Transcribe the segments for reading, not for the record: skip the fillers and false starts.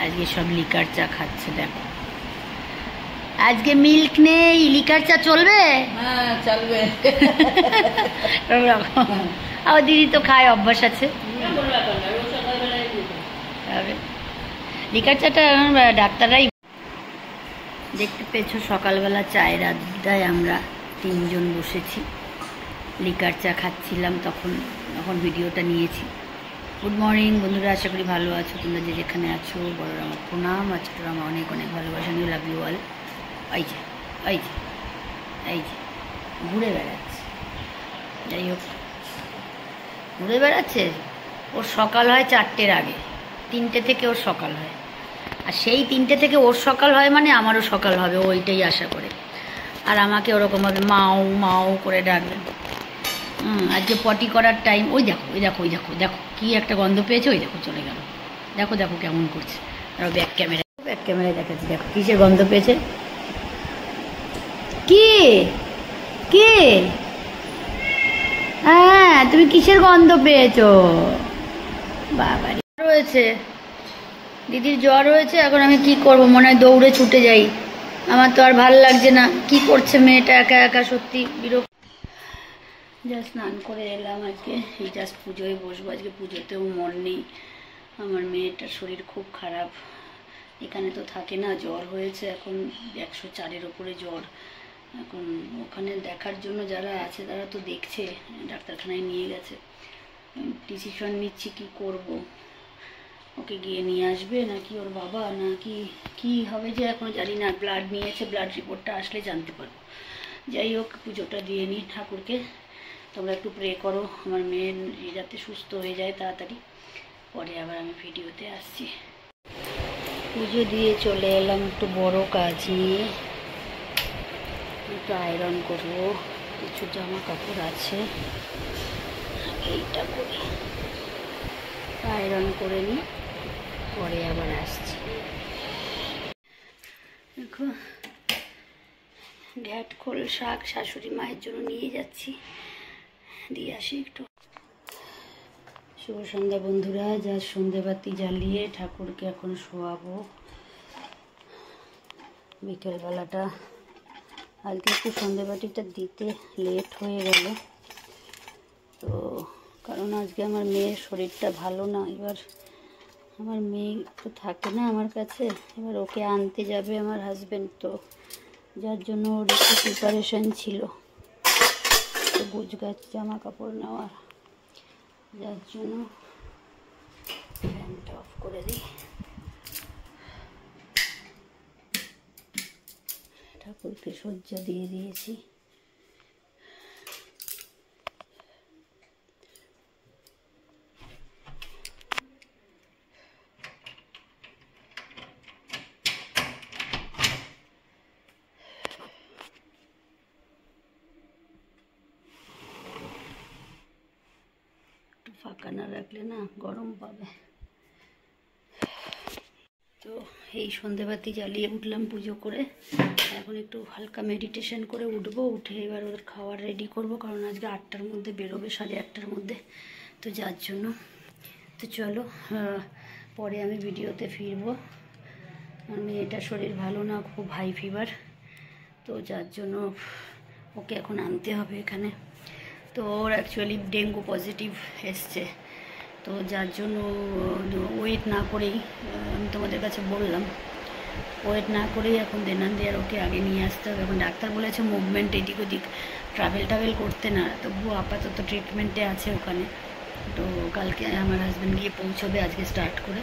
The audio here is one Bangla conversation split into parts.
আজকে সব লিকার চা খাচ্ছে দেখো। আজকে মিল্ক নেই, লিকার চা চলবে? হ্যাঁ চলবে। আর দিদি তো খায়, অভ্যাস আছে। লিকার চাটা ডাক্তাররাই। দেখতে পেয়েছো সকালবেলা চায়ের আড্ডায় আমরা তিনজন বসেছি, লিকার চা খাচ্ছিলাম, তখন ভিডিওটা নিয়েছি। গুড মর্নিং বন্ধুরা, আশা করি ভালো আছো তোমরা, যে যেখানে আছো। বড়রা আমার প্রণাম, আর ছোটরা আমার অনেক অনেক ভালোবাসা নিয়ে লাভ ইউ অল। এই যে এই যে এই যে ঘুরে বেড়াচ্ছে, যাই হোক ঘুরে বেড়াচ্ছে। ওর সকাল হয় 4টের আগে, 3টে থেকে ওর সকাল হয়, আর সেই 3টে থেকে ওর সকাল হয় মানে আমারও সকাল হবে, ও ওইটাই আশা করে। আর আমাকে ওরকমভাবে মাও মাও করে ডাকবেন। আজকে পটি করার টাইম। ওই দেখো ওই দেখো ওই দেখো দেখো কি একটা গন্ধ পেয়েছে, ওই দেখো চলে গেল। দেখো দেখো কেমন করছে। আর ব্যাক ক্যামেরায় দেখাচ্ছি, দেখো কিসের গন্ধ পেয়েছে। কি কি হ্যাঁ, তুমি কিসের গন্ধ পেয়েছো? বাবা রয়েছে, দিদির জ্বর হয়েছে। এখন আমি কি করব, মনে হয় দৌড়ে ছুটে যাই। আমার তো আর ভাল লাগছে না। কি করছে মেয়েটা একা একা, সত্যি বিরক্ত। যা স্নান করে এলাম, আজকে এই জাস্ট পুজোয় বসবো। আজকে পুজোতেও মন নেই। আমার মেয়েটার শরীর খুব খারাপ, এখানে তো থাকে না, জ্বর হয়েছে এখন 104-এর ওপরে জ্বর। এখন ওখানে দেখার জন্য যারা আছে তারা তো দেখছে, ডাক্তারখানায় নিয়ে গেছে। ডিসিশন নিচ্ছি কি করব, ওকে গিয়ে নিয়ে আসবে নাকি ওর বাবা, নাকি কি হবে যে এখনো জানি না। ব্লাড নিয়েছে, ব্লাড রিপোর্টটা আসলে জানতে পারবো। যাই হোক, পুজোটা দিয়ে নিই ঠাকুরকে। তোমরা একটু প্রে করো আমার মেয়ে যাতে সুস্থ হয়ে যায় তাড়াতাড়ি, পরে আবার আমি ভিডিওতে আসছি। পুজো দিয়ে চলে এলাম একটু বড় কাজ নিয়ে, একটু আয়রন করবো, কিছু জামা কাপড় আছে, এইটা করি, আয়রন করে নিই, পরে আবার আসছি। দেখো ঘ্যাটখোল শাক শাশুড়ি মায়ের জন্য নিয়ে যাচ্ছি, দিয়ে আসি একটু। শুভ সন্ধ্যা বন্ধুরা, যা সন্ধেবাতি জ্বালিয়ে ঠাকুরকে এখন শোয়াবো। বিকেলবেলাটা আজকে একটু সন্ধেবাতিটা দিতে লেট হয়ে গেল, তো কারণ আজকে আমার মেয়ের শরীরটা ভালো না। এবার আমার মেয়ে তো থাকে না আমার কাছে, এবার ওকে আনতে যাবে আমার হাজব্যান্ড, তো যার জন্য ওর একটু প্রিপারেশান ছিল, তো গুছগাছ জামা কাপড় নেওয়ার, যার জন্য ফ্যানটা অফ করে দিই। ঠাকুরকে সজ্জা দিয়ে দিয়েছি। ফাঁকা না রাখলে না গরম পাবে। তো এই সন্ধেবাতি জ্বালিয়ে উঠলাম পুজো করে, এখন একটু হালকা মেডিটেশন করে উঠবো, উঠে এবার ওদের খাওয়ার রেডি করব, কারণ আজকে 8টার মধ্যে বেরোবে, 8:30-টার মধ্যে, তো যার জন্য। তো চলো পরে আমি ভিডিওতে ফিরবো। আমার মেয়েটার শরীর ভালো না, খুব হাই ফিভার, তো যার জন্য ওকে এখন আনতে হবে এখানে। তো ওর অ্যাকচুয়ালি ডেঙ্গু পজিটিভ এসছে, তো যার জন্য ওয়েট না করেই, আমি তোমাদের কাছে বললাম, ওয়েট না করেই এখন দেনান দিয়ে ওকে আগে নিয়ে আসতে হবে। এখন ডাক্তার বলেছে মুভমেন্ট এদিক ওদিক ট্রাভেল করতে না, তবুও আপাতত ট্রিটমেন্টে আছে ওখানে। তো কালকে আমার হাজব্যান্ড গিয়ে পৌঁছবে, আজকে স্টার্ট করে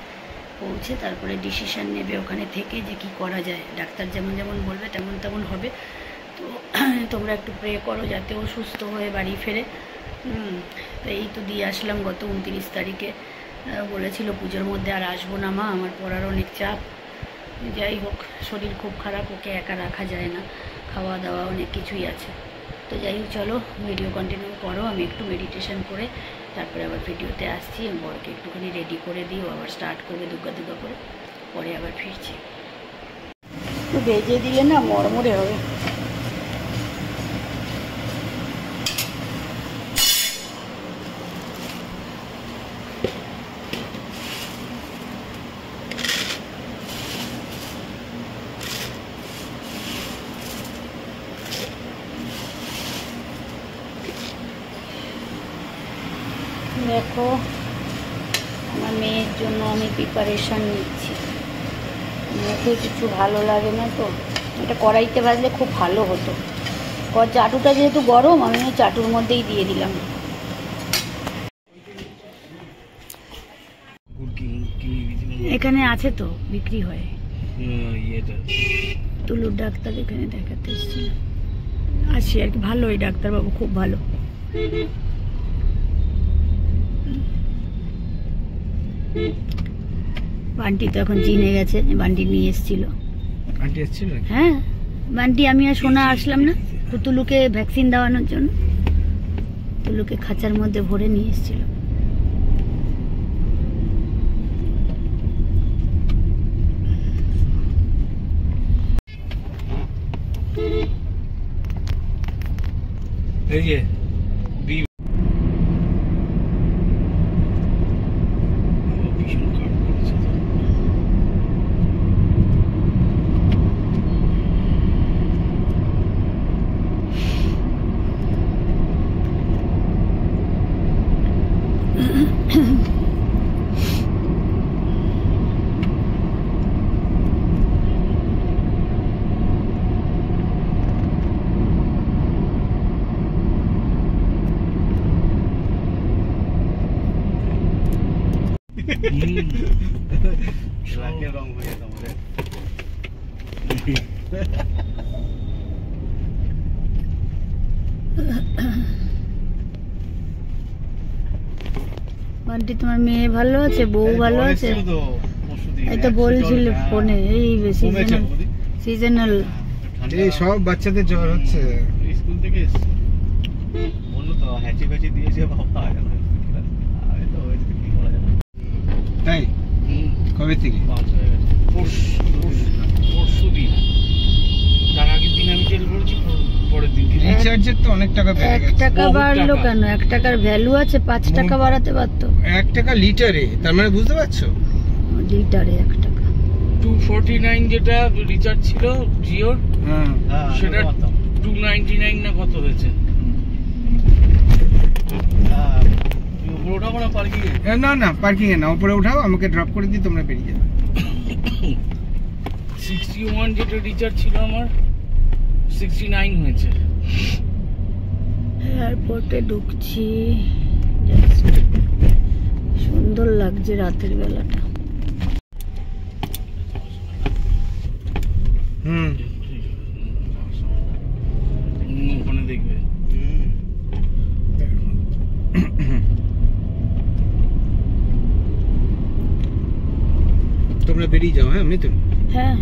পৌঁছে তারপরে ডিসিশান নেবে ওখানে থেকে যে কি করা যায়। ডাক্তার যেমন যেমন বলবে তেমন তেমন হবে। তো তোমরা একটু প্রে করো যাতে ও সুস্থ হয়ে বাড়ি ফেরে। তো এই তো দিয়ে আসলাম গত 29 তারিখে, বলেছিল পুজোর মধ্যে আর আসবো না মা, আমার পড়ার অনেক চাপ। যাই হোক, শরীর খুব খারাপ, ওকে একা রাখা যায় না, খাওয়া দাওয়া অনেক কিছুই আছে। তো যাই হোক, চলো ভিডিও কন্টিনিউ করো, আমি একটু মেডিটেশন করে তারপরে আবার ভিডিওতে আসছি। আমি বড়কে একটুখানি রেডি করে দিই, ও আবার স্টার্ট করবে দুগ্গা দুগ্গা করে, পরে আবার ফিরছি। একটু ভেজে দিলে না মরমরে হবে। দেখো আমার মেয়ের জন্য আমি প্রিপারেশান নিচ্ছি। মুখে কিছু ভালো লাগে না তো, এটা কড়াইতে ভাজলে খুব ভালো হতো। চাটুটা যেহেতু গরম, আমি চাটুর মধ্যেই দিয়ে দিলাম। এখানে আছে তো, বিক্রি হয়। তুলুর ডাক্তার এখানে দেখাতে এসেছিল, আসি আর কি। ভালো এই ডাক্তারবাবু, খুব ভালো। বান্টি তো এখন চিনে গেছে, বান্টি নিয়ে এসেছিল। হ্যাঁ, বান্টি আমি আর সোনা আসলাম না তুলুকে ভ্যাকসিন দেওয়ানোর জন্য, তুলুকে খাঁচার মধ্যে ভরে নিয়ে এসেছিল। এই যে রং হয়ে তোমাদের বান্টি, তোমার মেয়ে ভালো আছে, বউ ভালো আছে? এই তো বলছিল ফোনে, এই সিজনাল এই সব বাচ্চাদের জ্বর হচ্ছে। স্কুল থেকে এসেছে, বললো তো হ্যাচি ফ্যাচি দিয়েছে বাবা। তাই কবে থেকে? পরশু দিন, তার আগের দিন আমি তেল করেছি, পরের দিন রিচার্জের তো অনেক টাকা বেড়ে গেছে। 1 টাকা বাড়লো কেন? 1 টাকার ভ্যালু আছে, 5 টাকা বাড়াতে পারতো। 1 টাকা লিটারে, তার মানে বুঝতে পারছো? লিটারে 1 টাকা। 249 যেটা রিচার্জ ছিল জিওর, সেটা 299 না কত হয়েছে। না না, পার্কিং এ না, উপরে উঠাও, আমাকে ড্রপ করে দিই, তোমরা বেরিয়ে যাবে। 61 যেটা রিচার্জ ছিল আমার, 69 হয়েছে। এয়ারপোর্টে ঢুকছি, সুন্দর লাগছে রাতের বেলাটা। ওখানে দেখবে। তোমরা বেরিয়ে যাও। হ্যাঁ মিথুন, হ্যাঁ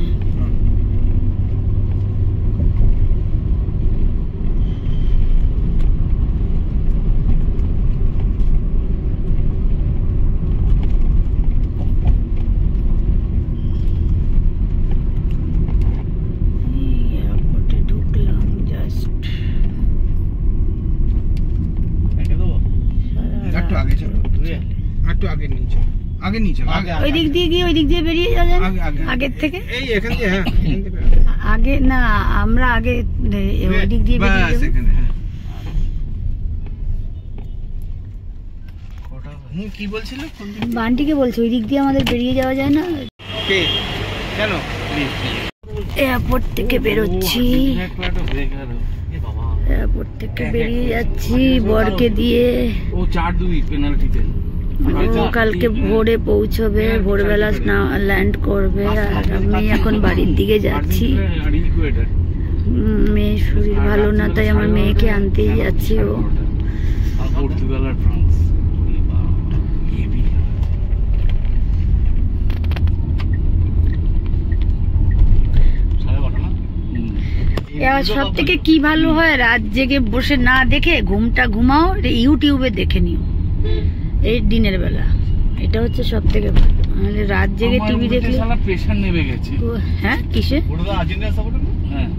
এয়ারপোর্টে ঢুকলাম জাস্ট। একটু আগে চলো, একটু আগে নিয়ে চলো, আগে নিয়ে চলো। ওই দিক দিয়ে গিয়ে ওই দিক দিয়ে বেরিয়ে যাওয়া যায় আগের থেকে। এই এখান দিয়ে, হ্যাঁ আগে না, আমরা আগে ওই দিক দিয়ে বেরিয়ে যাবো। কি বলছিল? বান্টিকে বলছে ওই দিক দিয়ে আমাদের বেরিয়ে যাওয়া যায় না। কেন? এয়ারপোর্ট থেকে বেরোচ্ছি, এয়ারপোর্ট থেকে বেরিয়ে যাচ্ছি বরকে দিয়ে। ও 4-2 পেনাল্টিতে। ও কালকে ভোরে পৌঁছবে, ভোরবেলা ল্যান্ড করবে, আর আমি এখন বাড়ির দিকে যাচ্ছি। মেয়ের শরীর ভালো না, তাই আমার মেয়েকে আনতেই যাচ্ছি। ও পর্তুগাল আর ফ্রান্স। সব থেকে কি ভালো হয়, রাত জেগে বসে না দেখে ঘুমটা ঘুমাও, ইউটিউবে দেখে নিও এই দিনের বেলা। এটা হচ্ছে সব থেকে ভালো। নাহলে রাত জেগে টিভি দেখলে প্রেশার নেমে গেছে। হ্যাঁ, কিসে? হ্যাঁ,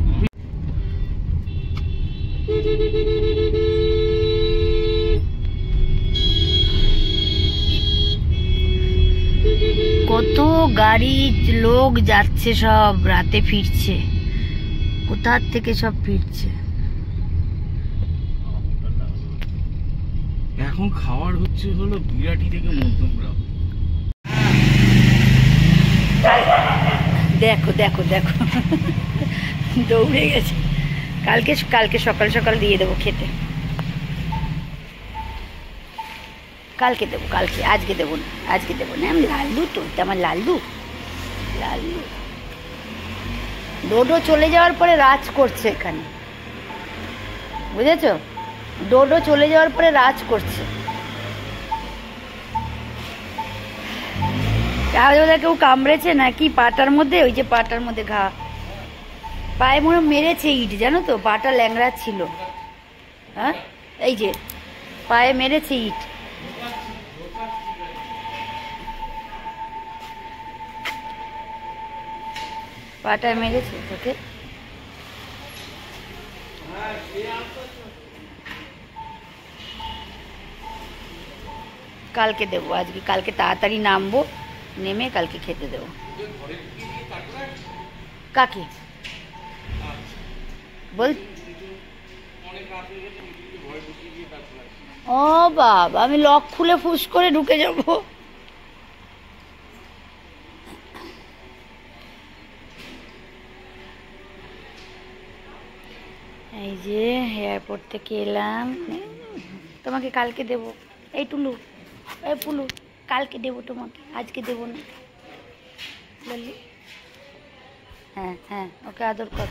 কত গাড়ি লোক যাচ্ছে, সব রাতে ফিরছে, কোথার থেকে সব ফিরছে। এখন খাওয়ার হচ্ছে হলো বিরাটি থেকে মধ্যমগ্রাম। দেখো দেখো দেখো দৌড়ে গেছে। কালকে কালকে সকাল সকাল দিয়ে দেবো খেতে, কালকে দেবো, কালকে, আজকে দেবো না, আজকে দেবো না। আমি লাল্লু তো, এটা আমার লাল্লু, লাল্লু। ডোডো চলে যাওয়ার পরে রাজ করছে এখানে, বুঝেছো? ডোডো চলে যাওয়ার পরে রাজ করছে। কেউ কামড়েছে নাকি পাটার মধ্যে? ওই যে পাটার মধ্যে ঘা, পায়ে মনে মেরেছে ইট, জানো তো? পাটা ল্যাংড়া ছিল। হ্যাঁ, এই যে পায়ে মেরেছে ইট। পাটায় মেরেছে তোকে। কালকে দেবো, আজকে কালকে তাড়াতাড়ি নামবো, নেমে কালকে খেতে দেবো। কাকে বল? ও বাবা, আমি লক খুলে ফুস করে ঢুকে যাব। এই যে এয়ারপোর্ট থেকে এলাম, তোমাকে কালকে দেব। এই টুলু, এই পুলু, কালকে দেবো তোমাকে, আজকে দেবো না। লাল্লু, হ্যাঁ হ্যাঁ, ওকে আদর কর।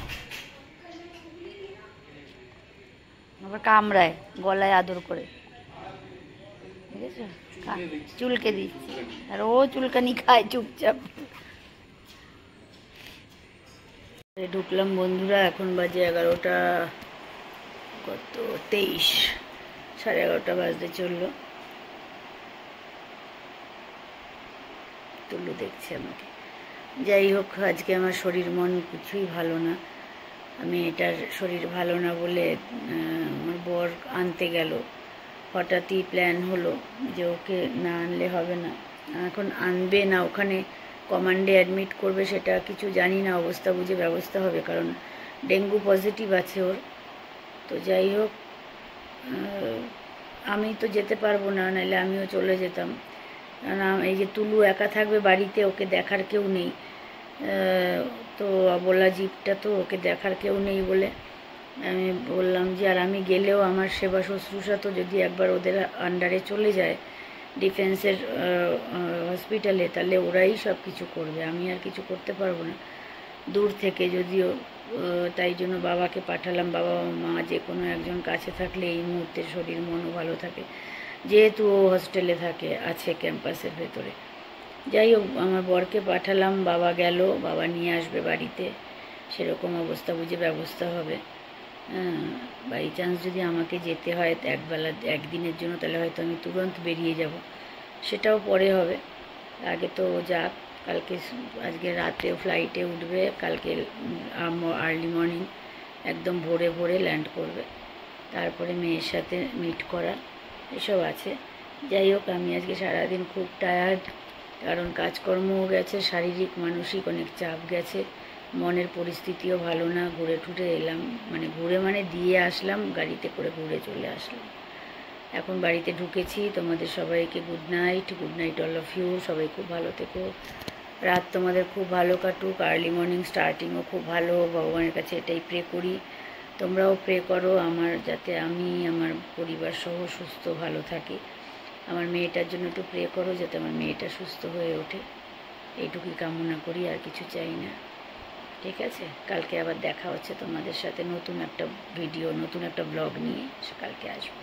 আবার কামড়ায়, গলায় আদর করে, ঠিক আছে? চুলকে দিচ্ছি, আর ও চুলকানি খায় চুপচাপ। ঢুকলাম বন্ধুরা, এখন বাজে 11টা কত 23, 11:30 বাজতে চললো। তুলু দেখছে আমাকে। যাই হোক, আজকে আমার শরীর মন কিছুই ভালো না। আমি এটার শরীর ভালো না বলে আমার বর আনতে গেল। হঠাৎই প্ল্যান হলো যে ওকে না আনলে হবে না। এখন আনবে না, ওখানে কমান্ডে অ্যাডমিট করবে, সেটা কিছু জানি না। অবস্থা বুঝে ব্যবস্থা হবে, কারণ ডেঙ্গু পজিটিভ আছে ওর। তো যাই হোক, আমি তো যেতে পারবো না, নাহলে আমিও চলে যেতাম। না, এই যে তুলু একা থাকবে বাড়িতে, ওকে দেখার কেউ নেই। তো অবলা জীবটা, তো ওকে দেখার কেউ নেই বলে আমি বললাম যে আর আমি গেলেও আমার সেবা শুশ্রূষা তো যদি একবার ওদের আন্ডারে চলে যায়, ডিফেন্সের হসপিটালে, তাহলে ওরাই সব কিছু করবে, আমি আর কিছু করতে পারবো না দূর থেকে যদিও। তাই জন্য বাবাকে পাঠালাম। বাবা মা যে কোনো একজন কাছে থাকলে এই মুহূর্তে শরীর মনও ভালো থাকে, যেহেতু ও হস্টেলে থাকে, আছে ক্যাম্পাসের ভেতরে। যাই হোক, আমার বরকে পাঠালাম, বাবা গেল, বাবা নিয়ে আসবে বাড়িতে, সেরকম অবস্থা বুঝে ব্যবস্থা হবে। বাই চান্স যদি আমাকে যেতে হয় একবেলা একদিনের জন্য, তাহলে হয়তো আমি তুরন্ত বেরিয়ে যাব, সেটাও পরে হবে। আগে তো যাক, কালকে আজকে রাতে ফ্লাইটে উঠবে, কালকে আর্লি মর্নিং একদম ভোরে ভোরে ল্যান্ড করবে, তারপরে মেয়ের সাথে মিট করা, এসব আছে। যাই হোক, আমি আজকে সারাদিন খুব টায়ার্ড, কারণ কাজকর্মও গেছে, শারীরিক মানসিক অনেক চাপ গেছে, মনের পরিস্থিতিও ভালো না। ঘুরে টুরে এলাম, মানে দিয়ে আসলাম, গাড়িতে করে ঘুরে চলে আসলাম। এখন বাড়িতে ঢুকেছি। তোমাদের সবাইকে good night, good night all of you. সবাই খুব ভালো থেকো, রাত তোমাদের খুব ভালো কাটুক, আর্লি মর্নিং স্টার্টিংও খুব ভালো। ভগবানের কাছে এটাই প্রে করি, তোমরাও প্রে করো আমার, যাতে আমি আমার পরিবার সহ সুস্থ ভালো থাকি। আমার মেয়েটার জন্য একটু প্রে করো, যাতে আমার মেয়েটা সুস্থ হয়ে ওঠে, এইটুকুই কামনা করি, আর কিছু চাই না। ঠিক আছে, কালকে আবার দেখা হচ্ছে তোমাদের সাথে নতুন একটা ভিডিও, নতুন একটা ব্লগ নিয়ে কালকে আসবো।